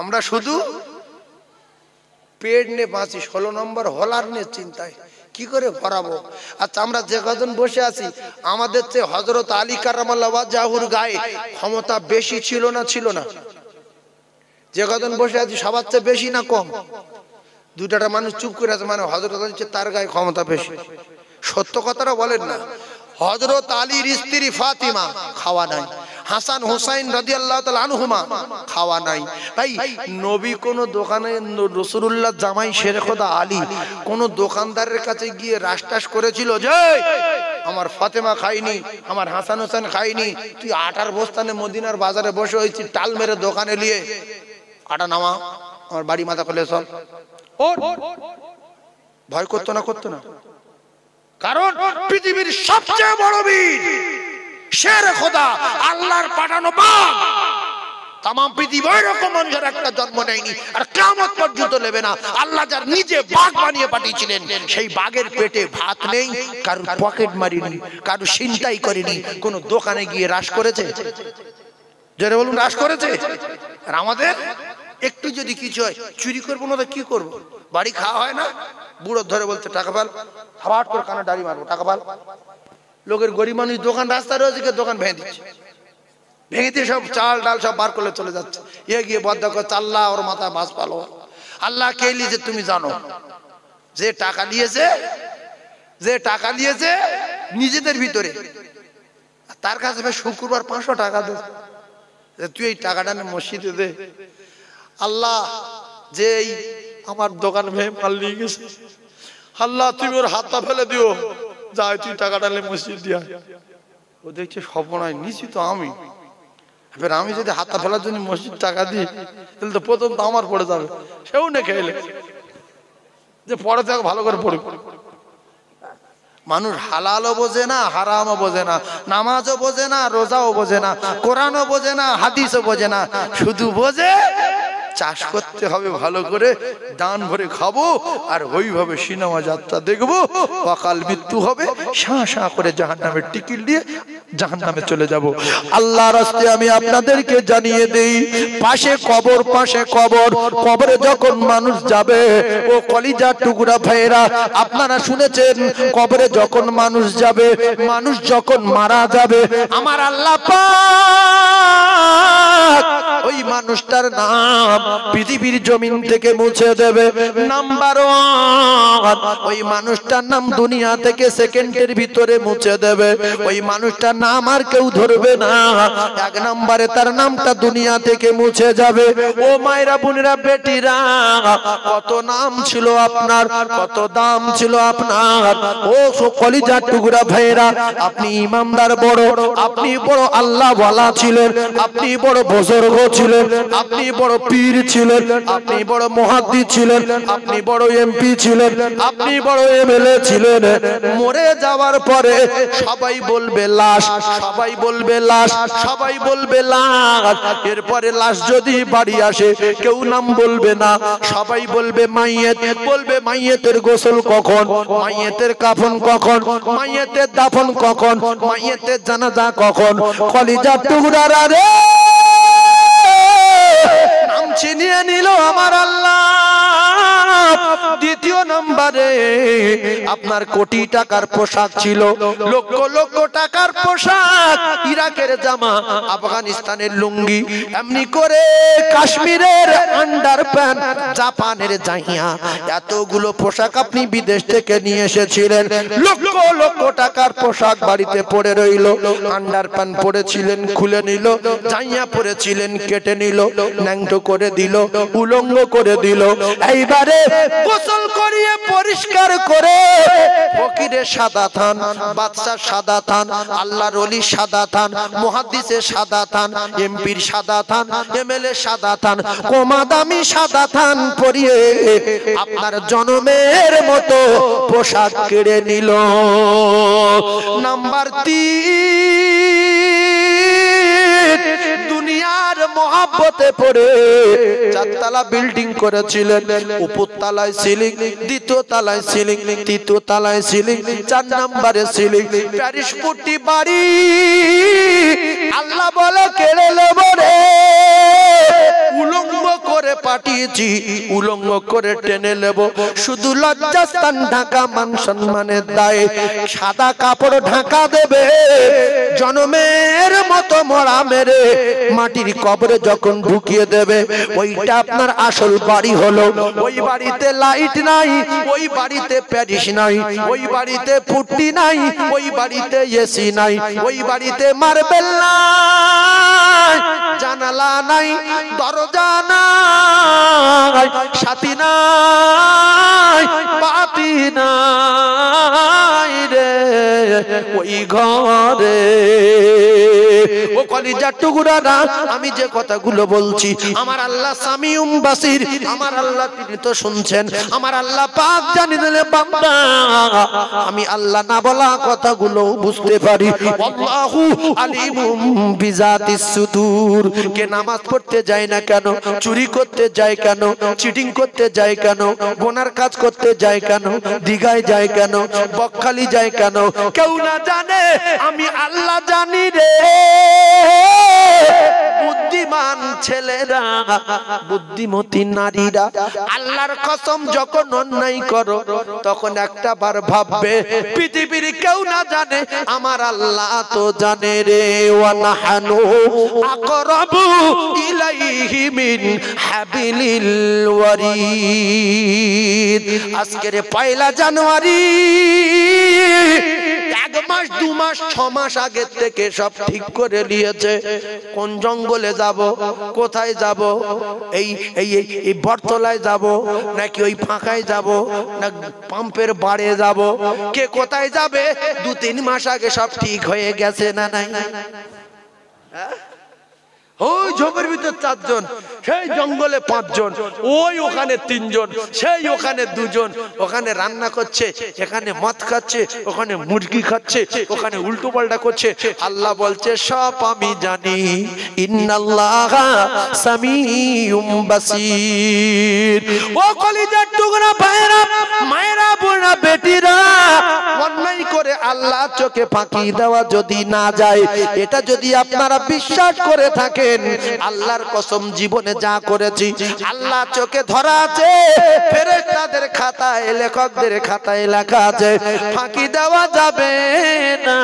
আমরা শুধু পেট নিয়ে বাঁচি, 16 নম্বর হলার নিয়ে চিন্তায় কি করে ভরাবো। আচ্ছা আমরা যে কজন বসে আছি, আমাদের চেয়ে হযরত আলী কারামাল্লাহু ওয়াজহুর গায়ে ক্ষমতা বেশি ছিল না ছিল না? যে কজন বসে আছি সবার চেয়ে বেশি না কম? দুটাটা মানুষ চুপ করে আছে, মানে হযরত আলী তার গায়ে ক্ষমতা বেশি। সত্য কথাটা বলেন না। হযরত আলীর স্ত্রী ফাতিমা খাওয়া নাই, হাসান হুসাইন রাদিয়াল্লাহু তাআলা আনহুমা খাওয়া নাই। ভাই নবী কোন দোকানে, রাসূলুল্লাহ জামাই শেরে খোদা আলী কোন দোকানদারের কাছে গিয়ে রাশটাস করেছিল যে আমার ফাতেমা খাইনি, আমার হাসান হোসেন খাইনি, তুই আটার বস্তানে মদিনার বাজারে বসে হয়েছি, টাল মেরে দোকানে নিয়ে আটা নামা, আমার বাড়ি মাথা খুলে চল। ভয় করতো না? করতো না? কারণ পৃথিবীর সবচেয়ে বড় বীর শেরে খোদা আল্লাহর পাঠানো বাঘ, তাম পৃথিবী ওইরকম মানুষের একটা জন্ম নেয়নি আর কিয়ামত পর্যন্ত নেবে না। আল্লাহ যার নিজে বাঘ বানিয়ে পাঠিয়েছিলেন, সেই বাঘের পেটে ভাত নেই, কারোর পকেট মারিনি, কারোর ছিনতাই করেনি, কোন দোকানে গিয়ে রাশ করেছে? যারা বলুন রাশ করেছে। আর আমাদের একটু যদি কিছু হয় চুরি করবো না তো কি করবো? বাড়ি খাওয়া হয় না, বুড়ো ধরে বলছে টাকা পাল, হাবাট করে কানে দাড়ি মারবো, টাকা পাল। লোকের গরিব মানুষ দোকান রাস্তা রয়েছে, দোকান ভেঙে দিচ্ছে, ভেঙে দিয়ে সব চাল ডাল সব বার করলে চলে যাচ্ছে। এ গিয়ে বদ্ধ করে চাল্লা ওর মাথায় মাছ পালো। আল্লাহ কে লিয়েছে তুমি জানো? যে টাকা নিয়েছে, যে টাকা নিয়েছে নিজেদের ভিতরে, তার কাছে শুক্রবার 500 টাকা দে, তুই এই টাকাটা মসজিদে দে। আল্লাহ যে আমার দোকান ভেঙে মাল নিয়ে গেছে, আল্লাহ তুমি ওর হাতটা ফেলে দিও, যাই তুই টাকাটা মসজিদ দিয়া। ও দেখছে সর্বনাশ, নিছি তো আমি, এবার আমি যদি হাতটা ফেলার জন্য মসজিদ টাকা দিই তাহলে তো প্রথম তো আমার পড়ে যাবে। সেও নে খেলে যে পড়ে থাকে ভালো করে পড়ে। মানুষ হালালও বোঝে না, হারামও বোঝে না, নামাজও বোঝে না, রোজাও বোঝে না, কোরআনও বোঝে না, হাদিসও বোঝে না, শুধু বোঝে চাষ করতে হবে ভালো করে, দান ভরে খাবো আর ওইভাবে সিনেমা যাত্রা দেখবো, অকাল মৃত্যু হবে, শাঁ শাঁ করে জাহান্নামের টিকিট দিয়ে জাহান্নামে চলে যাব। আল্লাহর রাস্তায় আমি আপনাদেরকে জানিয়ে দেই, পাশে কবর, পাশে কবর, কবরে যখন মানুষ যাবে, ও কলিজার টুকরা ভাইয়েরা আপনারা শুনেছেন, কবরে যখন মানুষ যাবে, মানুষ যখন মারা যাবে, আমার আল্লাহ পাক ওই মানুষটার নাম পৃথিবীর জমিন থেকে মুছে দেবে। নাম্বার 1, ওই মানুষটার নাম দুনিয়া থেকে সেকেন্ডের ভিতরে মুছে দেবে। ওই মানুষটার নাম আর কেউ ধরবে না, 1 নম্বরে তার নামটা দুনিয়া থেকে মুছে যাবে। ও মায়েরা, বোনেরা, বেটিরা, কত নাম ছিল আপনার, কত দাম ছিল আপনার। ও কলিজার টুকরা ভাইয়েরা, আপনি ইমানদার বড়, আপনি বড় আল্লাহ ওয়ালা ছিলেন, আপনি বড় বুজুর্গ ছিলেন, আপনি বড় পীর ছিলেন, আপনি বড় মুহাদ্দিস ছিলেন, আপনি বড় এমপি ছিলেন, আপনি বড় এমএলএ ছিলেন। মরে যাওয়ার পরে সবাই বলবে লাশ, সবাই বলবে লাশ, সবাই বলবে লাশ। এরপরে লাশ যদি বাড়ি আসে কেউ নাম বলবে না, সবাই বলবে মাইয়েত। বলবে মাইয়েতের গোসল কখন, মাইয়েতের কাফন কখন, মাইয়েতের দাফন কখন, মাইয়েতের জানাজা কখন। কলিজার টুকরারা রে, নাম চিনিয়ে নিল আমার আল্লাহ। দ্বিতীয় নম্বরে আপনার কোটি টাকার পোশাক ছিল, লক্ষ লক্ষ টাকার পোশাক, ইরাকের জামা, আফগানিস্তানের লুঙ্গি, এমনি করে কাশ্মীরের আন্ডার প্যান্ট, জাপানের জাহিয়া, এতগুলো পোশাক আপনি বিদেশ থেকে নিয়ে এসেছিলেন। লক্ষ লক্ষ টাকার পোশাক বাড়িতে পড়ে রইল। আন্ডার প্যান্ট পরেছিলেন খুলে নিল, জাহিয়া পরেছিলেন কেটে নিল, ন্যাংটো করে দিল, উলঙ্গ করে দিল। এইবারে গোসল করিয়ে পরিষ্কার করে ফকিরের সাদা থান, বাদশার সাদা থান, আল্লাহর ওলির সাদা থান, মুহাদ্দিসের সাদা থান, এমপির সাদা থান, এমএলএ সাদা থান, কোমাদামি সাদা থান পরিয়ে আপনার জনমের মতো পোশাক কেড়ে নিল। নাম্বার 3, দুনিয়ার মহব্বতে পড়ে 4 তলা বিল্ডিং করেছিলেন, উপর তলায় সিলিং, দ্বিতীয় তলায় সিলিং, তৃতীয় তলায় সিলিং, 4 নম্বরে সিলিং, প্যারিস কোটি বাড়ি। আল্লাহ বলে কেড়ে নেব রে, উলঙ্গ করে পাঠিয়েছি উলঙ্গ করে টেনে নেব শুধু লজ্জাস্থান ঢাকা মান সম্মানের দায়ে সাদা কাপড় ঢাকা দেবে জনমের মতো মরা মেরে মাটির কবরে যখন ঢুকিয়ে দেবে ওইটা আপনার আসল বাড়ি হলো ওই বাড়িতে লাইট নাই ওই বাড়িতে প্যারিস নাই ওই বাড়িতে পুট্টি নাই ওই বাড়িতে এসি নাই ওই বাড়িতে মার্বেল নাই জানালা নাই দরজা নাই সাথী নাই বাতি নাই রে ওই ঘরে ও কলিজার টুকরা না আমি যে কথাগুলো বলছি আমার আল্লাহ সামিউম বাসির আমার আল্লাহ তিনি তো শুনছেন আমার আল্লাহ পাক জানি দিলে বান্দা আমি আল্লাহ না বলা কথাগুলো বুঝতে পারি আল্লাহু আলিমুম বিজাতিস সুদূর কে নামাজ পড়তে যায় না কেন চুরি করতে যায় কেন চিটিং করতে যায় কেন গোনার কাজ করতে যায় কেন দিঘায় যায় কেন বকখালি যায় কেন কেউ না জানে আমি আল্লাহ জানি রে বুদ্ধিমান ছেলেরা বুদ্ধিমতী নারীরা আল্লাহর কসম যখন অন্যায় করো তখন একটা বার ভাববে পৃথিবীর কেউ না জানে আমার আল্লাহ তো জানে রে ওয়া নাহানু আকরাবু ইলাইহি মিন হাবিলিল ওয়ারিদ আজকের পয়লা জানুয়ারি এক মাস দু মাস 6 মাস আগে থেকে সব ঠিক করে নিয়েছে কোন জঙ্গলে যাব কোথায় যাব এই এই এই বটতলায় যাব নাকি ওই ফাঁকায় যাব না পাম্পের বাড়ে যাব কে কোথায় যাবে 2-3 মাস আগে সব ঠিক হয়ে গেছে না নাই ওই ঝোপের ভিতর 4 জন সেই জঙ্গলে 5 জন ওই ওখানে 3 জন সেই ওখানে 2 জন ওখানে রান্না করছে এখানে মদ খাচ্ছে ওখানে মুরগি খাচ্ছে ওখানে উল্টো পাল্টা করছে আল্লাহ বলছে সব আমি জানি ইন্নাল্লাহা সামিউম বাসীর ও কলিজার টুকরা ভাইরা মায়েরা বোনা বেটিরা অন্যায় করে আল্লাহ চোখে ফাঁকি দেওয়া যদি না যায় এটা যদি আপনারা বিশ্বাস করে থাকে আল্লাহর কসম জীবনে যা করেছি আল্লাহ চোখে ধরা আছে ফেরেশতাদের খাতায় লেখকদের খাতায় লেখা আছে ফাঁকি দেওয়া যাবে না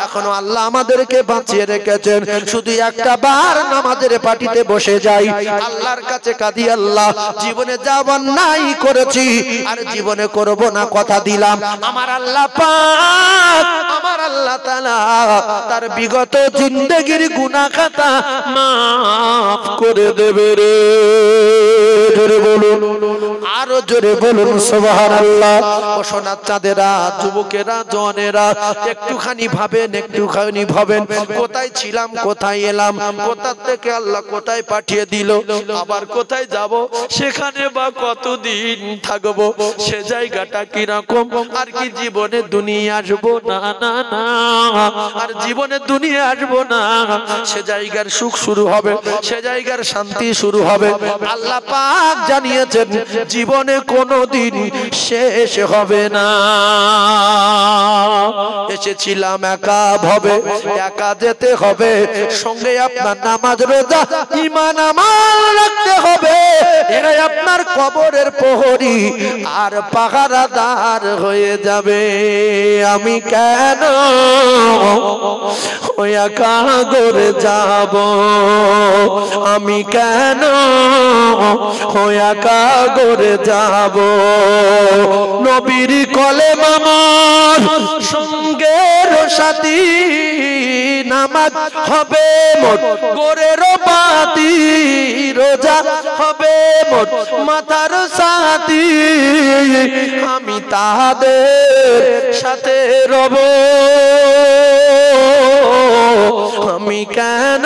এখনো আল্লাহ আমাদেরকে বাঁচিয়ে রেখেছেন শুধু একটা বার নামাজের পাটিতে বসে যাই আল্লাহর কাছে কাঁদি আল্লাহ জীবনে যা অন্যায় করেছি আর জীবনে করব না কথা দিলাম আমার আল্লাহ পাক আমার আল্লাহ তাআলা তার বিগত জিন্দেগির গুনাহ খাতা মাফ করে দেবে রে জোরে বলুন আরো জোরে বলুন সুবহানাল্লাহ ও সোনার চাঁদেরা যুবকেরা জওয়ানেরা একটুখানি ভাবেন কোথায় ছিলাম কোথায় এলাম কোথা থেকে আল্লাহ কোথায় পাঠিয়ে দিল আবার কোথায় যাব সেখানে বা কতদিন থাকবো সে জায়গাটা কি রকম আর কি জীবনে দুনিয়া আসবো না না না আর জীবনে দুনিয়া আসবো না সে জায়গার সুখ শুরু হবে সে জায়গার শান্তি শুরু হবে আল্লাহ পাক জানিয়েছেন জীবনে কোনোদিন শেষ হবে না এসেছিলাম একা ভাবে একা যেতে হবে সঙ্গে আপনার নামাজ রোজা ঈমান আমল রাখতে হবে এরাই আপনার কবরের প্রহরী আর পাহারাদার হয়ে যাবে আমি কেন একা করে যাব আমি কেন একা করে যাব নবীর কলেমা আমার সঙ্গের সাথী নামাজ হবে মোট গোরের বাতি রোজা হবে মোট মাথার সাথী আমি তাদের সাথে রব আমি কেন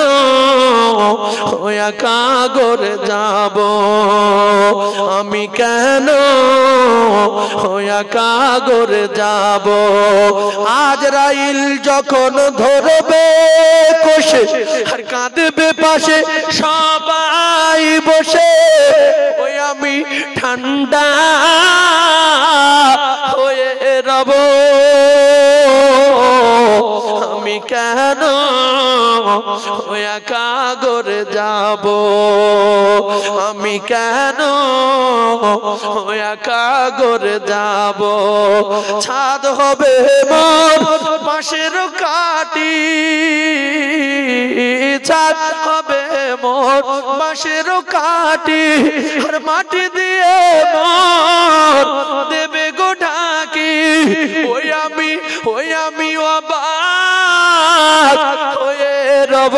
একা করে যাব আমি কেন একা করে যাব আজরাইল যখন ধরবে কোষে আর কাঁদবে পাশে সবাই বসে ওই আমি ঠান্ডা হয়ে রব আমি কেন একা করে যাব আমি আমি কেন একা ঘরে যাব ছাদ হবে মোর বাঁশের কাটি ছাদ হবে মোর বাঁশের কাটি আর মাটি দিয়ে মোর দেবে গো ঢাকি ওই আমি অবাক হয়ে রব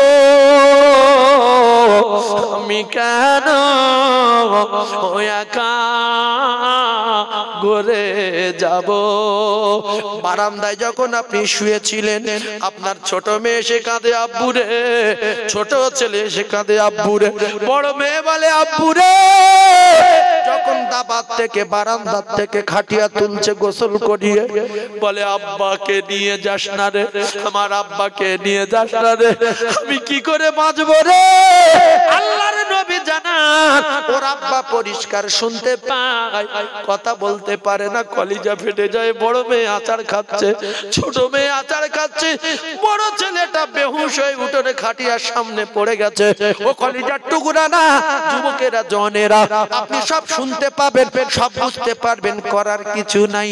আমি কেন একা ঘরে যাব বারান্দায় যখন আপনি শুয়েছিলেন আপনার ছোট মেয়ে এসে কাঁদে আব্বুরে ছোট ছেলে এসে কাঁদে আব্বুরে বড় মেয়ে বলে আব্বুরে যখন দাবাত থেকে বারান্দার থেকে খাটিয়া তুলছে গোসল করিয়ে বলে আব্বাকে নিয়ে যাস না রে আমার আব্বাকে নিয়ে যাস না রে আমি কি করে বাঁচবো রে আল্লাহর নবী জানান ওর আব্বা পরিষ্কার শুনতে পায় কথা বলতে পারে না কলিজা ফেটে যায় বড় মেয়ে আচার খাচ্ছে ছোট মেয়ে আচার খাচ্ছে বড় ছেলেটা বেহুশ হয়ে উঠোনে খাটিয়ার সামনে পড়ে গেছে ও কলিজার টুকরা না যুবকেরা জনেরা আপনি সব শুনতে পাবেন সব বুঝতে পারবেন করার কিছু নাই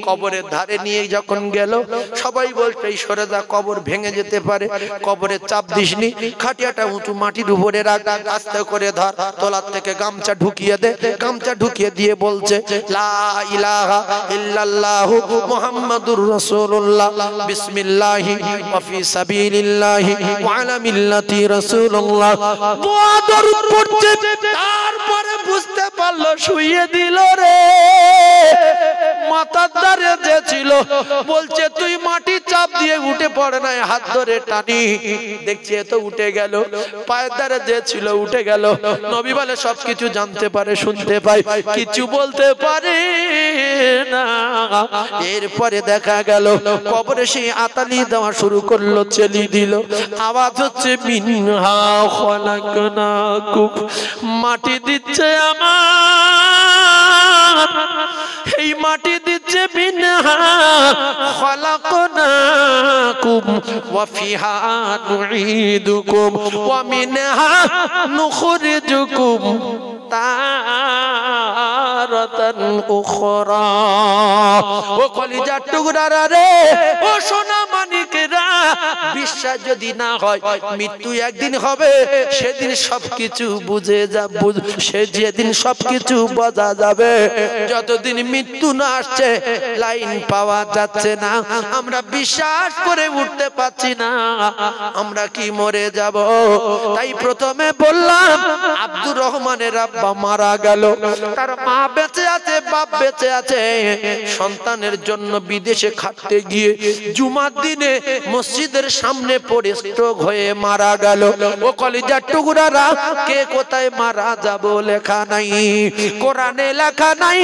কবরের ধারে নিয়ে যখন গেল সবাই বলছে এই সরে যা কবর ভেঙে যেতে পারে কবরে চাপ দিসনি খাটিয়াটা উঁচু মাটির উপরে রাখ আস্তে করে ধর তোলার থেকে গামছা ঢুকিয়ে দে গামছা ঢুকিয়ে দিয়ে বলছে লা ইলাহা ইল্লাল্লাহু মুহাম্মাদুর রাসূলুল্লাহ বিসমিল্লাহি ওয়া ফি সাবিলিল্লাহি ওয়া আলা মিল্লাতি রাসূলুল্লাহ দোয়া দরুদ পড়ছে তারপরে বুঝতে পারলো শুইয়ে দিল রে মাথার ধারে যে ছিল বলছে তুই মাটি চাপ দিয়ে উঠে পড়ে না হাত ধরে টানি দেখছি এত উঠে গেল পায়ের ধারে যে ছিল উঠে গেল নবী বলে সবকিছু জানতে পারে শুনতে পায় কিছু বলতে পারে না এরপরে দেখা গেল কবরে সেই আতালি দেওয়া শুরু করলো চেলি দিল আওয়াজ হচ্ছে মিনহা খলাকনাকুম মাটি দিচ্ছে আমার এই মাটি দিচ্ছে মিনহা খলাকনাকুম ওয়া ফিহা নুঈদুকুম ওয়া মিনহা নুখরিজুকুম তারাতান উখরা ও কলিজার টুকরারা রে ও সোনা মানিকেরা বিশ্বাস যদি না হয় মৃত্যু একদিন হবে সেদিন সবকিছু বুঝে যাবে সে যেদিন সবকিছু বোঝা যাবে যতদিন মৃত্যু না আসছে লাইন পাওয়া যাচ্ছে না আমরা বিশ্বাস করে উঠতে পারছি না আমরা কি মরে যাব তাই প্রথমে বললাম আব্দুর রহমানের আব্বা মারা গেল তার মা বেঁচে আছে বাপ বেঁচে আছে সন্তানের জন্য বিদেশে খাটতে গিয়ে জুমার দিনে মসজিদের সামনে পড়ে স্ট্রোক হয়ে মারা গেল ও কলিজার টুকরারা কে কোথায় মারা যাব লেখা নাই কোরআনে লেখা নাই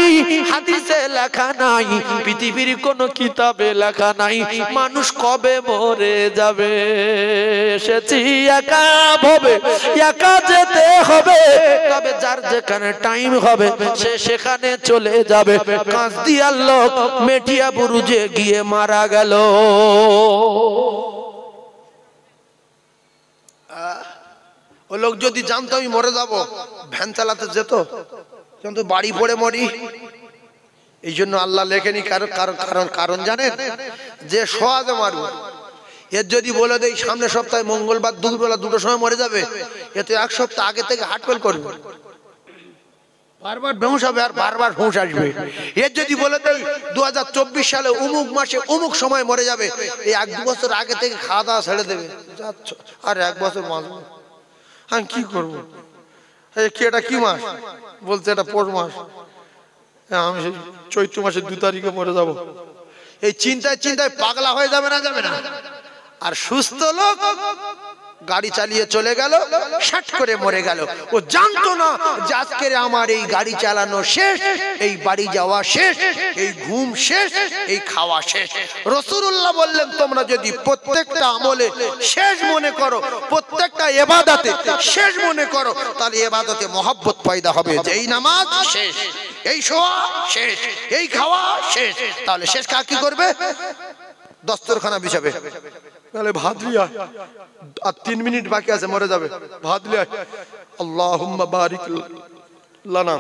হাদিসে লেখা নাই পৃথিবীর কোন কিতাবে লেখা নাই মানুষ কবে মরে যাবে এসেছি একা হবে একা যেতে হবে তবে যার যেখানে টাইম হবে সে সেখানে চলে যাবে কাঁচদিয়ার লোক মেটিয়া বুরুজে গিয়ে মারা গেল ও লোক যদি জানতো আমি মরে যাব ভ্যান চালাতে যেত কিন্তু বাড়ি পড়ে মরি এই জন্য আল্লাহ লেখেনি কারণ জানেন যে সোয়াদে মারব এর যদি বলে দেই সামনের সপ্তাহে মঙ্গলবার দুপুরবেলা দুটোর সময় মরে যাবে এ তো এক সপ্তাহ আগে থেকে হাটফেল করবে বারবার বেহুশ হবে আর বারবার হুঁশ আসবে এর যদি বলে দেই 2024 সালে অমুক মাসে অমুক সময় মরে যাবে এই 1-2 বছর আগে থেকে খাওয়া দাওয়া ছেড়ে দেবে আর 1 বছর বাঁচবো আমি কি করবো কি এটা কি মাস বলছে এটা পৌষ মাস আমি চৈত্র মাসের 2 তারিখে মরে যাব এই চিন্তায় চিন্তায় পাগলা হয়ে যাবে না আর সুস্থ লোক গাড়ি চালিয়ে চলে গেল শট করে মরে গেল ও জানতো না যে আজকে আমার এই গাড়ি চালানো শেষ এই বাড়ি যাওয়া শেষ এই ঘুম শেষ এই খাওয়া শেষ রাসূলুল্লাহ বললেন তোমরা যদি প্রত্যেকটা আমলে শেষ মনে করো প্রত্যেকটা ইবাদতে শেষ মনে করো তাহলে ইবাদতে মহব্বত পয়দা হবে যে এই নামাজ শেষ এই শোয়া শেষ এই খাওয়া শেষ তাহলে শেষ কাজ কি করবে দস্তরখানা বিছাবে তাহলে ভাত লিয়া আর 3 মিনিট বাকি আছে, মরে যাবে, ভাত লিয়া। আল্লাহুম্মা বারিক লানা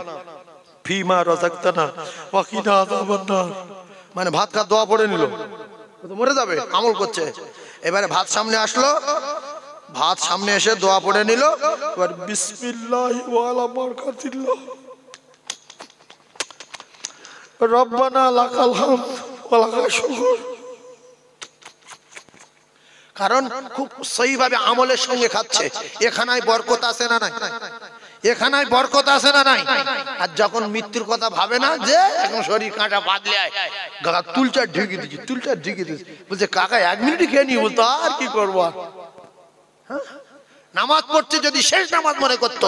ফিমা রাযাকতানা ওয়া কিনা আযাবান নার। মানে ভাত খা দোয়া পড়ে নিল, তো মরে যাবে, আমল করছে। এবারে ভাত সামনে আসলো, ভাত সামনে এসে দোয়া পড়ে নিল, এবার বিসমিল্লাহি ওয়া আলা বারাকাতিল্লাহ রব্বানা লাকাল হামদ ওয়া লাকাল শুকর। কারণ খুব সহিভাবে আমলের সঙ্গে খাচ্ছে। এখানায় বরকত আছে না নাই? এখানায় বরকত আছে না নাই? আর যখন মৃত্যুর কথা ভাবে না, যে এখন শরীর কাঁটা বাদলে আয়, তুলটা ঢেকে দিচ্ছি, তুলটা ঢেকে দিচ্ছি, বলছে কাকা 1 মিনিটই খেয়ে নিয়ে, বলতো আর কি করবো। নামাজ পড়ছে যদি শেষ নামাজ মনে করতো,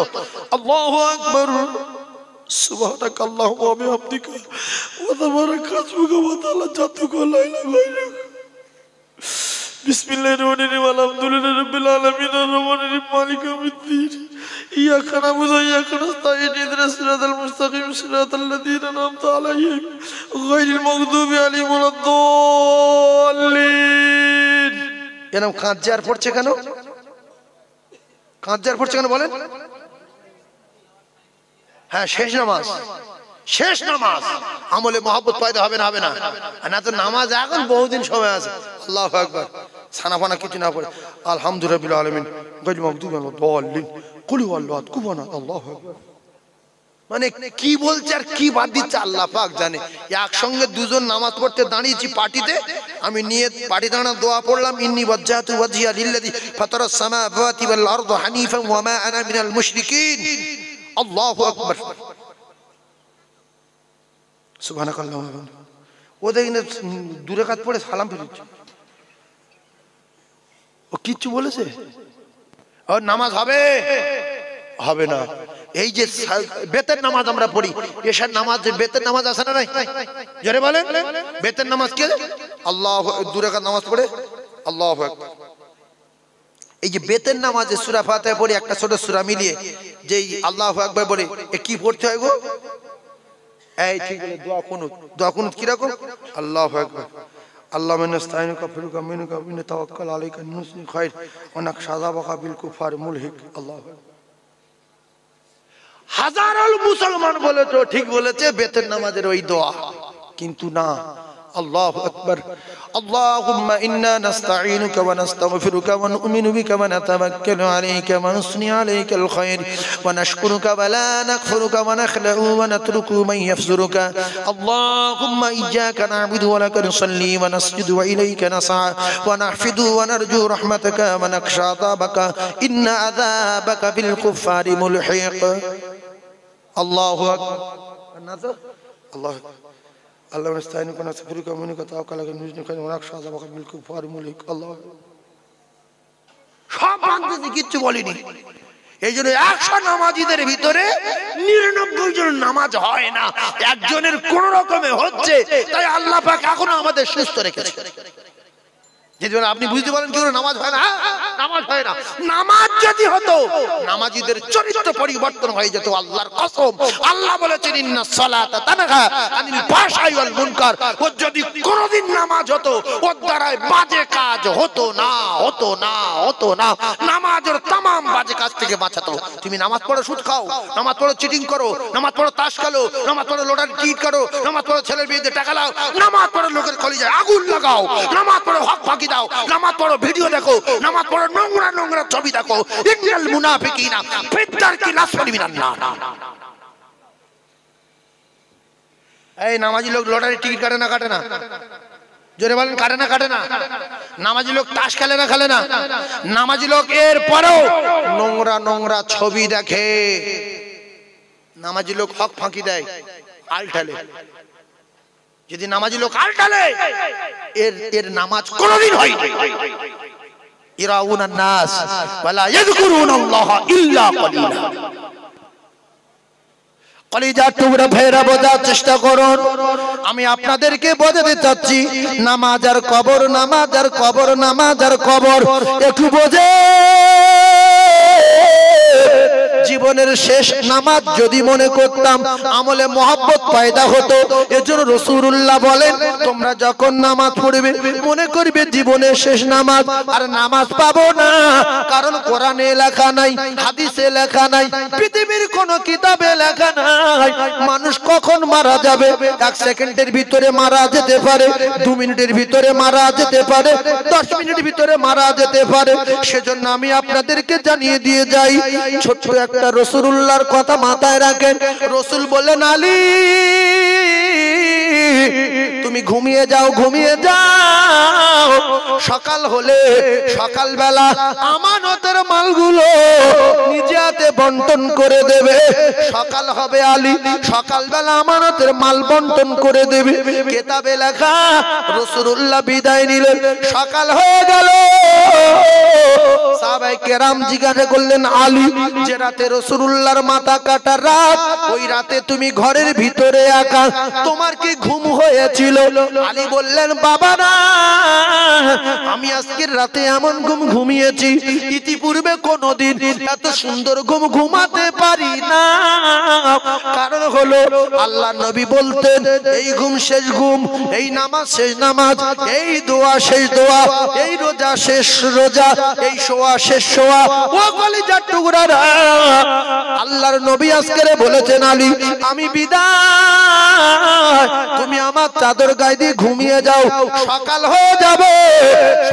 আল্লাহু আকবার সুবহানাকাল্লাহু ওয়া বিহামদিকা ওয়া তাবারাকা ইসমুকা ওয়া তাআলা জাদ্দুকা লা ইলাহা গায়রুক। বিসমিল্লাহির রহমানির রহিম আলহামদুলিল্লাহি রাব্বিল আলামিন আর রহমানির রহিম মালিকি ইয়াউমিদ্দিন ইয়াকা না'বুদু ওয়া ইয়াকা নাস্তাঈন ইহদিনাস সিরাতাল মুস্তাকিম সিরাতাল লাযীনা আন'আমতা আলাইহিম গায়রিল মাগদুবি আলাইহিম ওয়ালাদ-দাল্লিন। এরকম কাঁজার পড়ছে কেন? কাঁজার পড়ছে কেন বলেন? হ্যাঁ, শেষ নামাজ, শেষ নামাজ আমলে মহব্বত পয়দা হবে না, হবে না? আর না তো নামাজ এখন বহুদিন সময় আছে। আল্লাহু আকবার, ছানাফানা কিছু না পড়ে আলহামদুলিল্লাহি রাব্বিল আলামিন গায়রিল মাগদুবি আলাইহিম কুল হুয়াল্লাহু কুফুয়ান আহাদ। আল্লাহু আকবার, মানে কি বলছে আর কি বাদ দিচ্ছে আল্লাহ পাক জানে। একসঙ্গে দুজন নামাজ পড়তে দাঁড়িয়েছি পার্টিতে, আমি নিয়ে পার্টি দাঁড়ানো দোয়া পড়লাম, ইন্নী ওয়াজ্জাহতু ওয়াজহিয়া লিল্লাযী ফাতারাস সামাওয়াতি ওয়াল আরদা হানিফান ওয়া মা আনা মিনাল মুশরিকিন। আল্লাহু আকবার, সুবহানাকাল্লাহ। ও দেখেন 2 রাকাত পড়ে সালাম ফিরছে, ও কিচ্ছু বলেছে? আর নামাজ হবে হবে না? এই যে বেতের নামাজ আমরা পড়ি, এশার নামাজ, বেতের নামাজ আছে না নাই? জোরে বলেন, বেতের নামাজ কি? আল্লাহ 2 রাকাত নামাজ পড়ে আল্লাহু আকবার। এই যে বেতের নামাজে সূরা ফাতিহা পড়ি, একটা ছোট সূরা মিলিয়ে যে আল্লাহু আকবার বলে, এ কি পড়তে হয় গো? এই ঠিক বলে দোয়া কুনুত। দোয়া কুনুত কি রকম? আল্লাহু আকবার আল্লাহুম্মা নাস্তাইনুকা ফিরুকা মিনুকা ইন্না তাওয়াক্কাল আলাইকা নুসনি খায়র ওয়া নাকশাযাবাকা বিল কুফার মুলহিক। আল্লাহু আকবার। হাজারো মুসলমান বলেছে ঠিক বলেছে বেতের নামাজের ওই দোয়া, কিন্তু না। আল্লাহু আকবার। আল্লাহুম্মা ইন্না নাস্তাঈনুকা ওয়া নাস্তাগফিরুকা ওয়া নু'মিনু বিকা ওয়া নাতাওয়াক্কালু আলাইকা ওয়া নুসনি আলাইকাল খায়র ওয়া নাশকুরুকা ওয়া লা নাকফুরুকা ওয়া নাখলাউ ওয়া নাতরুকু মান ইয়াফজুরুকা। আল্লাহুম্মা ইয়্যাকা না'বুদু ওয়া লাকা নুসাল্লি ওয়া নাসজুদু ওয়া ইলাইকা নাসআ ওয়া নাহফিদু ওয়া নারজু রাহমাতাকা ওয়া নাখশা আযাবাকা ইন্না আযাবাকা বিল কুফারি মুলহিক। আল্লাহু আকবার। আল্লাহু আকবার। আল্লাহ নাস্তাইনুকা নাসতাগফিরুকা ওয়া মিনকা তাওয়াক্কালু আলাইকা নুসনি খায়র ওয়া নাখশা আযাবাকা বিল কুফারি মুলহিক। আল্লাহু আকবার। সব বাংলাদেশে কিচ্ছু বলিনি। এই জন্য 100 নামাজিদের ভিতরে 99 জন নামাজ হয় না, একজনের কোন রকমে হচ্ছে, তাই আল্লাহ পাক এখনো আমাদের সুস্থ রেখেছে। যেদিন আপনি বুঝতে পারেন কেউ নামাজ হয় না, নামাজ হয় না, নামাজ যদি হতো নামাজীদের চরিত্র পরিবর্তন হয়ে যেত। আল্লাহর কসম, আল্লাহ বলেছেন ইন্নাস সালাতা তানহা আনিল ফাহশাই ওয়াল মুনকার। ও যদি কোনদিন নামাজ হতো, ওর দ্বারাই বাজে কাজ হতো না, হতো না, হতো না। নামাজের तमाम বাজে কাজ থেকে বাঁচাতো। তুমি নামাজ পড়ো সুদ খাও, নামাজ পড়ো চিটিং করো, নামাজ পড়ো তাস খেলো, নামাজ পড়ো লটারি টিট করো, নামাজ পড়ো ছেলের বিয়েতে টাকা লাও, নামাজ পড়ো লোকের কলিজায় আগুন লাগাও, নামাজ পড়ো হক ফাঁকি দাও, নামাজ পড়ো ভিডিও দেখো, নামাজ পড়ো নোংরা নোংরা ছবি দেখো। ইন্নাল মুনাফিকিনা ফিদ-দারকিল আসফালি মিনান নার। এই নামাজি লোক লটারি টিকিট কাটে না, কাটে না? জোরে বলেন, কাটে না, কাটে না? নামাজি লোক তাস খেলে না, খেলে না? নামাজি লোক এর পরেও নোংরা নোংরা ছবি দেখে। নামাজি লোক হক ফাঁকি দেয়, আলটালে। যদি নামাজি লোক আলটালে, এর নামাজ কোনদিন হয় না। ইরাউনান নাস ওয়ালা ইয়াযকুরুনাল্লাহা ইল্লা কলিলা। কলিজার টুকরা ভাইরা বোঝার চেষ্টা করুন। আমি আপনাদেরকে বোঝাতে চাচ্ছি, নামাজ আর কবর, নামাজ আর কবর, নামাজ আর কবর। একটু বোঝে জীবনের শেষ নামাজ যদি মনে করতাম আমলে মহব্বত পয়দা হতো। এজন্য রাসূলুল্লাহ বলেন তোমরা যখন নামাজ পড়বে মনে করবে জীবনের শেষ নামাজ। আর নামাজ পাবো না, কারণ কোরআনে লেখা নাই, হাদিসে লেখা নাই, পৃথিবীর কোন কিতাবে লেখা নাই মানুষ কখন মারা যাবে। 1 সেকেন্ডের ভিতরে মারা যেতে পারে, 2 মিনিটের ভিতরে মারা যেতে পারে, 10 মিনিটের ভিতরে মারা যেতে পারে। সেজন্য আমি আপনাদেরকে জানিয়ে দিয়ে যাই, ছোট্ট একটা রাসূলুল্লাহর কথা মাথায় রাখেন। রাসূল বললেন আলী তুমি ঘুমিয়ে যাও, ঘুমিয়ে যাও। সকাল হলে সকালবেলা আমানতের মালগুলো নিজে হাতে বন্টন করে দেবে। সকাল হবে আলী সকালবেলা আমানতের মাল বন্টন করে দেবে। কিতাবে লেখা রাসূলুল্লাহ বিদায় নিলেন, সকাল হয়ে গেল। সাহাবায়ে কেরাম জিজ্ঞাসা করলেন আলী যে রাতে রাসূলুল্লাহর মাথা কাটা রাত, ওই রাতে তুমি ঘরের ভিতরে একা, তোমার কি ঘুম হয়েছিল? আলী বললেন বাবা না, আমি আজকের রাতে এমন ঘুম ঘুমিয়েছি ইতিপূর্বে কোনদিন এত সুন্দর ঘুম ঘুমাতে পারি না। কারণ হলো আল্লাহ নবী বলতেন এই ঘুম শেষ ঘুম, এই নামাজ শেষ নামাজ, এই দোয়া শেষ দোয়া, এই রোজা শেষ রোজা, এই শোয়া শেষ শোয়া। ও কলিজার টুকরারা, আল্লাহর নবী আজকে বলেছেন আলী আমি বিদায়, তুমি আমার চাদর গায়ে দিয়ে ঘুমিয়ে যাও। সকাল হয়ে যাবে,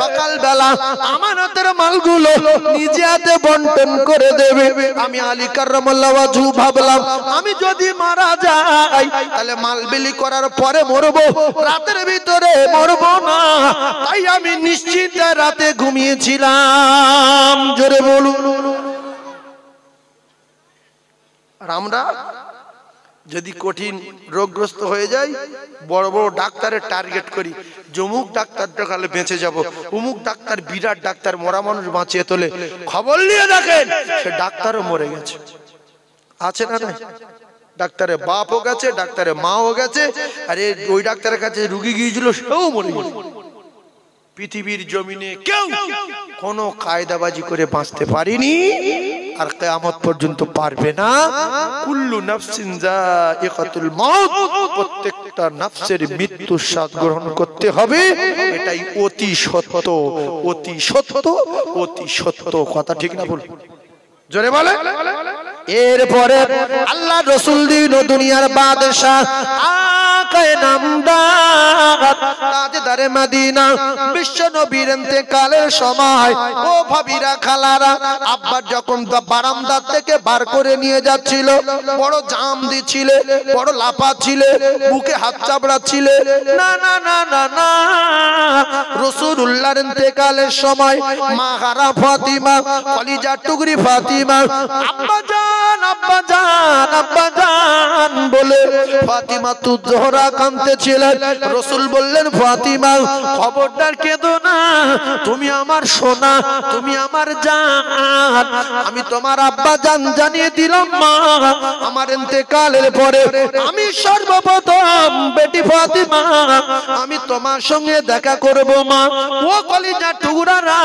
সকালবেলা আমানতের মালগুলো নিজে হাতে বন্টন করে দেবে। আমি আলী কাররামাল্লাহু ওয়াজহু ভাবলাম আমি যদি মারা যাই তাহলে মাল বিলি করার পরে মরবো, রাতের ভিতরে মরবো না। তাই আমি নিশ্চিন্তে রাতে ঘুমিয়েছিলাম। জোরে বলুন। আর আমরা যদি কঠিন রোগগ্রস্ত হয়ে যাই বড় বড় ডাক্তারের টার্গেট করি, অমুক ডাক্তার দেখালে বেঁচে যাব, অমুক ডাক্তার বিরাট ডাক্তার, মরা মানুষ বাঁচিয়ে তোলে। খবর নিয়ে দেখেন সে ডাক্তারও মরে গেছে, আছে না নাই? ডাক্তারের বাপও গেছে, ডাক্তারের মাও গেছে, আরে ওই ডাক্তারের কাছে রুগী গিয়েছিল সেও মরে গেছে। পৃথিবীর জমিনে কেউ কোনো কায়দাবাজি করে বাঁচতে পারেনি, আর কিয়ামত পর্যন্ত পারবে না। কুল্লু নাফসিন যায়িকাতুল মাউত, প্রত্যেকটা নফসের মৃত্যুর স্বাদ গ্রহণ করতে হবে। এটাই অতি সত্য, অতি সত্য, অতি সত্য কথা। ঠিক না বল? জোরে বলে। এরপরে আল্লাহ রাসূল দিন ও দুনিয়ার বাদশা আকায়ে নামদার তাজদারে মদিনা বিশ্ব নবীর ইন্তেকালের সময় ও ভাবিরা খালারা আব্বা যখন বারান্দা থেকে বার করে নিয়ে যাচ্ছিল, বড় জাম দিছিল, বড় লাফাচ্ছিল, বুকে হাত চাপড়াচ্ছিল। না না না না না, রাসূলুল্লাহর ইন্তেকালের সময় মা হারা ফাতিমা, কলিজা টুকরি ফাতিমা আব্বা জান আব্বা জান আব্বা জান বলে ফাতিমা তু জোহরা কাঁদতেছিলেন। রাসূল বললেন ফাতিমা খবরদার কেঁদো না, তুমি আমার সোনা, তুমি আমার জান। আমি তোমার আব্বা জান জানিয়ে দিলাম মা, আমার ইন্তেকালের পরে আমি সর্বপ্রথম বেটি ফাতিমা আমি তোমার সঙ্গে দেখা করব মা। ও কলিজা টুকরারা,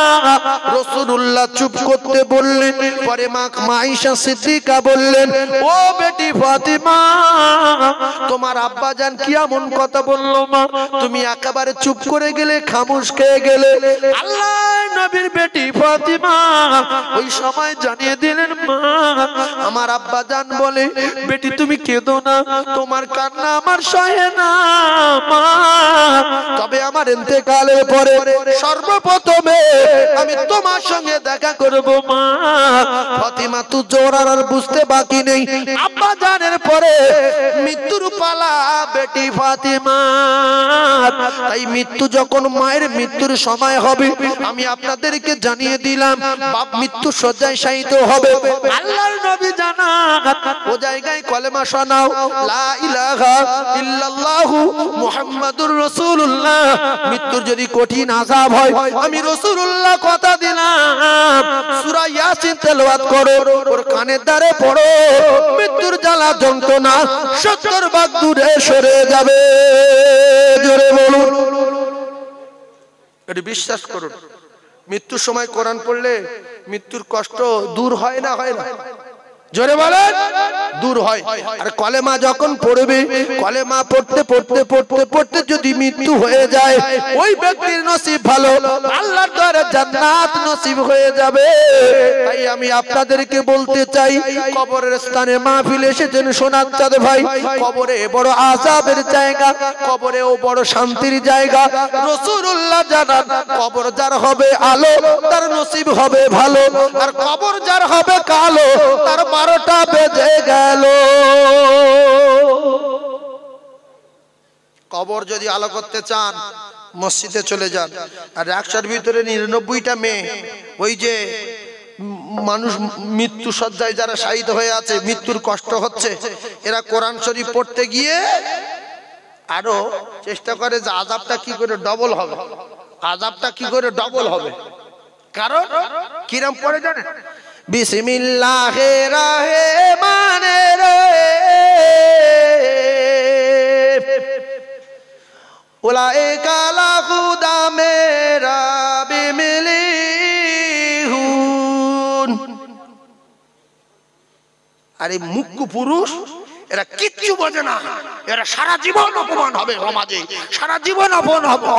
রাসূলুল্লাহ চুপ করতে বললেন। পরে মা আয়েশা সিদ্দিকা বললেন ও বেটি ফাতিমা তোমার আব্বা জান কি এমন কথা বললো মা, তুমি একেবারে চুপ করে গেলে, খামোশ খেয়ে গেলে। আল্লাহ নবীর বেটি ফাতিমা ওই সময় জানিয়ে দিলেন মা আমার আব্বা জান বলে বেটি তুমি কেঁদো না, তোমার কান্না আমার সহে না মা, তবে আমার ইন্তেকালের পরে সর্বপ্রথমে আমি তোমার সঙ্গে দেখা করব মা। ফাতিমা তু জোরার আর বুঝতে বাকি নেই, আব্বা জানের পরে মৃত্যুর পালা বেটি ফাতিমা। তাই মৃত্যু যখন মায়ের মৃত্যুর সময় হবে আমি আপনাদেরকে জানিয়ে দিলাম বাপ মৃত্যু শয্যায় শায়িত হবে। আল্লাহর নবী জানান ও জায়গায় কলেমা শোনাও লা ইলাহা ইল্লাল্লাহু মুহাম্মাদুর রাসূলুল্লাহ। মৃত্যুর যদি কঠিন আযাব হয় আমি রাসূলুল্লাহ কথা দিলাম সূরা ইয়াসিন তেলাওয়াত করো, ওর কানের দ্বারে পড়ো, মৃত্যুর জ্বালা যন্ত্রণা 70 ভাগ দূরে সরে যাবে। জোরে বলুন। এটা বিশ্বাস করুন, মৃত্যুর সময় কোরআন পড়লে মৃত্যুর কষ্ট দূর হয় না, হয় না? জোরে বলেন, দূর হয়। আর কলেমা যখন পড়বে, কলেমা পড়তে পড়তে পড়তে পড়তে যদি মৃত্যু হয়ে যায়, ওই ব্যক্তির নসিব ভালো, আল্লাহর দ্বারা জান্নাত নসিব হয়ে যাবে। তাই আমি আপনাদেরকে বলতে চাই, কবরের স্থানে মাহফিল এসেছেন সোনার চাঁদ ভাই, কবরে বড় আযাবের জায়গা, কবরেও বড় শান্তির জায়গা। রাসূলুল্লাহ জানান, কবর যার হবে আলো তার নসিব হবে ভালো, আর কবর যার হবে কালো তার 12টা বেজে গেল। কবর যদি আলো করতে চান মসজিদে চলে যান। আর 100টার ভিতরে 99টা মেয়ে, ওই যে মানুষ মৃত্যু সজ্জায় যারা শহীদ হয়ে আছে, মৃত্যুর কষ্ট হচ্ছে, এরা কোরআন শরীফ পড়তে গিয়ে আরো চেষ্টা করে যে আযাবটা কি করে ডবল হবে, আযাবটা কি করে ডবল হবে। কারণ কিরম পড়ে জানেন? বিসমিল্লাহির রহমানির রহিম উলাইকা লা খুদা মেরা বিমিলিহুন। আরে মুখ্য পুরুষ এরা কিচ্ছু বোঝে না, এরা সারা জীবন অপমান হবে সমাজে, সারা জীবন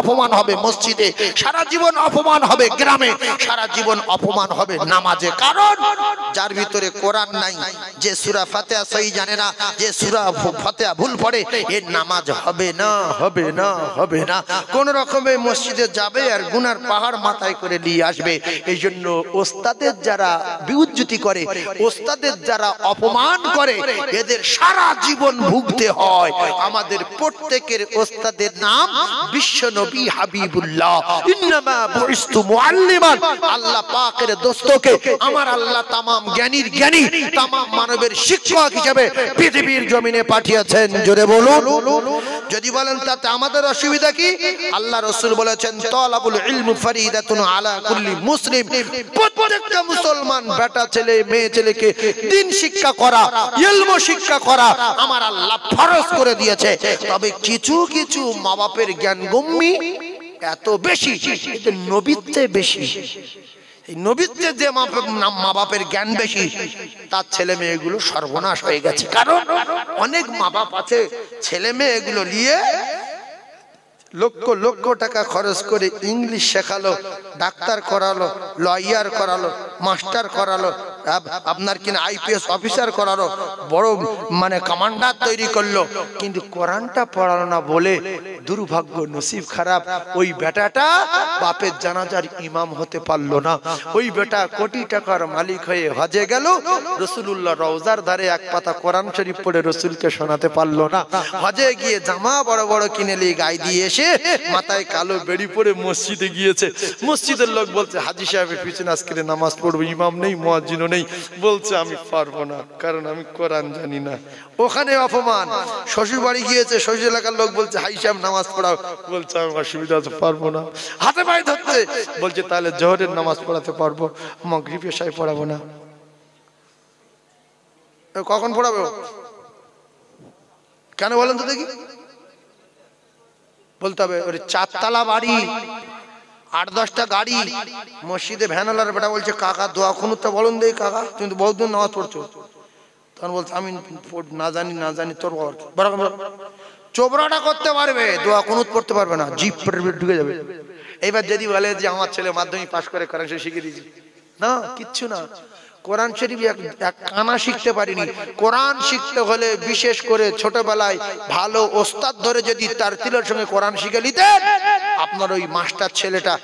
অপমান হবে মসজিদে, সারা জীবন অপমান হবে গ্রামে, সারা জীবন অপমান হবে নামাজে। কারণ যার ভিতরে কোরআন নাই, যে সূরা ফাতিহা সহি জানে না, যে সূরা ফাতিহা ভুল পড়ে, এর নামাজ হবে না, হবে না, হবে না। কোন রকমে মসজিদে যাবে আর গুনার পাহাড় মাথায় করে নিয়ে আসবে। এই জন্য ওস্তাদের যারা বিউজ্জতি করে, ওস্তাদের যারা অপমান করে, এদের সারা জীবন ভুগতে হয়। আমাদের প্রত্যেকের ওস্তাদের নাম বিশ্বনবী হাবিবুল্লাহ। ইন্নামা বুইস্তু মুআল্লিমান। আল্লাহ পাকের দোস্তকে আমার আল্লাহ তামাম জ্ঞানীর জ্ঞানী, তামাম মানবের শিক্ষক হিসেবে পৃথিবীর জমিনে পাঠিয়েছেন। জোরে বলুন। যদি বলেন তাতে আমাদের অসুবিধা কি? আল্লাহ রাসূল বলেছেন, তালাবুল ইলম ফরিদাতুন আলা কুল্লি মুসলিম। প্রত্যেকটা মুসলমান বেটা ছেলে মেয়ে ছেলেকে দ্বীন শিক্ষা করা, ইলম শিক্ষা করা আমার আল্লাহ ফরজ করে দিয়েছে। তবে কিছু কিছু মা বাপের জ্ঞান গম্যি এত বেশি, নবীর চেয়ে বেশি। এই নবীর চেয়ে যে মা বাপের জ্ঞান বেশি, তার ছেলে মেয়েগুলো সর্বনাশ হয়ে গেছে। কারণ অনেক মা বাপ আছে ছেলে মেয়েগুলো নিয়ে লক্ষ লক্ষ টাকা খরচ করে ইংলিশ শেখালো, ডাক্তার করালো, লয়ার করালো, মাস্টার করালো, আপনার কিনা আইপিএস অফিসার করালো, বড় মানে কমান্ডার তৈরি করলো, কিন্তু কোরআনটা পড়ালো না বলে দুর্ভাগ্য, নসিব খারাপ। ওই বেটাটা বাপের জানাজার ইমাম হতে পারলো না। ওই বেটা কোটি টাকার মালিক হয়ে হজে গেল, রাসূলুল্লাহ রওজার ধারে এক পাতা কোরআন শরীফ পড়ে রসুলকে শোনাতে পারলো না। হজে গিয়ে জামা বড় বড় কিনে নিয়ে গায়ে দিয়ে এসে মাথায় কালো বেড়ি পরে মসজিদে গিয়েছে। মসজিদের লোক বলছে, হাজী সাহেবের পিছনে আজকে নামাজ পড়বো, ইমাম নেই, মুয়াজ্জিনও নেই। বলছে আমি পারবো না, কারণ আমি কোরআন জানি না। ওখানে অপমান। শ্বশুর বাড়ি গিয়েছে, শ্বশুর এলাকার লোক বলছে, হাই সাহেব নামাজ পড়াও, বলছে আমি অসুবিধা আছে, পারবো না। হাতে পায়ে ধরছে, বলছে তাহলে জোহরের নামাজ পড়াতে পারবো, মাগরিব এশায় পড়াবো না। কখন পড়াবে? কেন বলেন তো দেখি? বলতে হবে ওর 4 তলা বাড়ি, 8-10টা গাড়ি, মসজিদে ভ্যানওয়ালার বেটা বলছে, কাকা দোয়া কুনুতটা বলুন দেই কাকা, তুমি তো বহুদিন নামাজ পড়ছো। তখন বলছে আমি না জানি তোর বরং চোবরাটা করতে পারবে, দোয়া কুনুত পড়তে পারবে না, জিভ ঢুকে যাবে। এইবার যদি বলে যে আমার ছেলে মাধ্যমিক পাশ করে কোরআন শরীফ শিখিয়ে দিয়েছি, না কিচ্ছু না। কোরআন শরীফ এক কানা শিখতে পারিনি। কোরআন শিখতে হলে বিশেষ করে ছোটবেলায় ভালো ওস্তাদ ধরে যদি তার তিলের সঙ্গে কোরআন শিখে নিতেন, আপনার ওই মাস্টার ছেলেটা,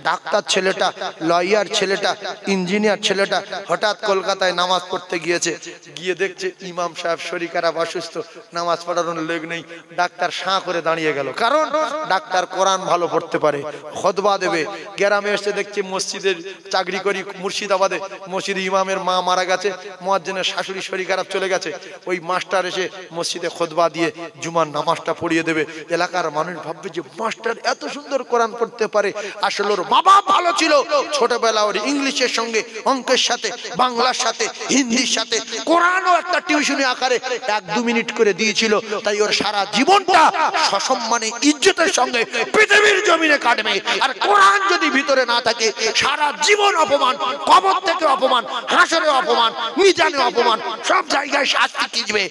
ডাক্তার ছেলেটা, লয়ার ছেলেটা, ইঞ্জিনিয়ার ছেলেটা হঠাৎ কলকাতায় নামাজ পড়তে গিয়েছে, গিয়ে দেখছে ইমাম সাহেব শরীর খারাপ, অসুস্থ, নামাজ পড়ানোর লোক নেই, ডাক্তার সাঁ করে দাঁড়িয়ে গেল। কারণ ডাক্তার কোরআন ভালো পড়তে পারে, খুতবা দেবে। গ্রামে এসে দেখছে মসজিদের চাকরি করি মুর্শিদাবাদে, মসজিদে ইমামের মা মারা গেছে, মুয়াজ্জিনের শাশুড়ি শরীর খারাপ চলে গেছে, ওই মাস্টার এসে মসজিদে খুতবা দিয়ে জুমার নামাজটা পড়িয়ে দেবে। এলাকার মানুষ ভাববে যে মাস্টার এত সুন্দর সুন্দর কোরআন পড়তে পারে। আসলে ওর মা বাপ ভালো ছিল, ছোটবেলা ওর ইংলিশের সঙ্গে, অঙ্কের সাথে, বাংলার সাথে, হিন্দির সাথে কোরআনও একটা টিউশনি আকারে 1-2 মিনিট করে দিয়েছিল। তাই ওর সারা জীবনটা সসম্মানে ইজ্জতের সঙ্গে পৃথিবীর জমিনে কাটবে। আর কোরআন যদি ভিতরে না থাকে, সারা জীবন অপমান, কবর থেকে অপমান, হাসরে অপমান, মিজানে অপমান, সব জায়গায় শাস্তি কিনবে।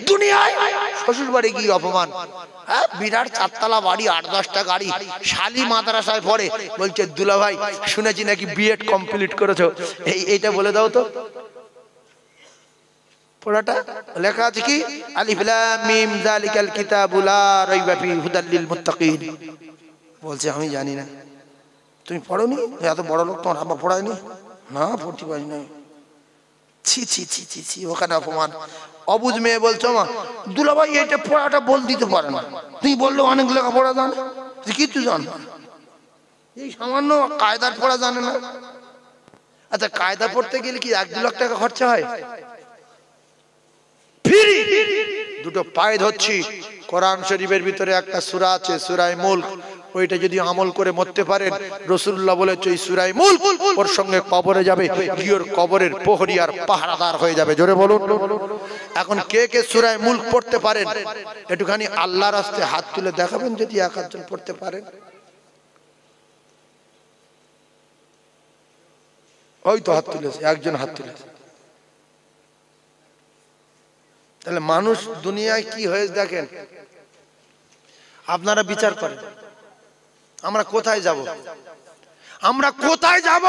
দুনিয়ায় শ্বশুর বাড়ি গিয়ে অপমান। হ্যাঁ, বিরাট 4তলা বাড়ি, 8-10টা গাড়ি, শালি মাদ্রাসায় পড়ে, বলছে দুলা ভাই শুনেছি নাকি বিএড কমপ্লিট করেছো, এইটা বলে দাও তো। পড়াটা লেখা আছে কি, আলিফ লাম মিম যালিকাল কিতাবু লা রাইবা ফিহি হুদাল লিল মুত্তাকিন। বলছে আমি জানি না। তুমি পড়োনি? এত বড় লোক তোমার আব্বা পড়ায়নি? না, পড়তে পারি না। ছি ছি ছি ছি ছি, ওখানে অপমান। অবুঝ মেয়ে বলছো মা দুলাভাই এটা পড়াটা বল দিতে পারে না, তুমি বললো অনেক লেখাপড়া জানে, কিছু জান এই সামান্য কায়দার পড়া জানে না। আচ্ছা, কায়দা পড়তে গেলে কি 1-2 লাখ টাকা খরচা হয়? ফ্রি। দুটো পায়ে ধরছি, কোরআন শরীফের ভিতরে একটা সূরা আছে, সূরা মুলক। ওইটা যদি আমল করে মরতে পারেন, রাসূলুল্লাহ বলেছে এই সূরা মুলক ওর সঙ্গে কবরে যাবে, গিয়ে ওর কবরের প্রহরী আর পাহারাদার হয়ে যাবে। জোরে বলুন। এখন কে কে সূরা মুলক পড়তে পারেন একটুখানি আল্লাহর রাস্তায় হাত তুলে দেখাবেন, যদি 1-8 জন পড়তে পারেন। ওই তো হাত তুলেছে, একজন হাত তুলেছে। তাহলে মানুষ দুনিয়ায় কি হয়েছে দেখেন, আপনারা বিচার করেন। আমরা কোথায় যাব? আমরা কোথায় যাব?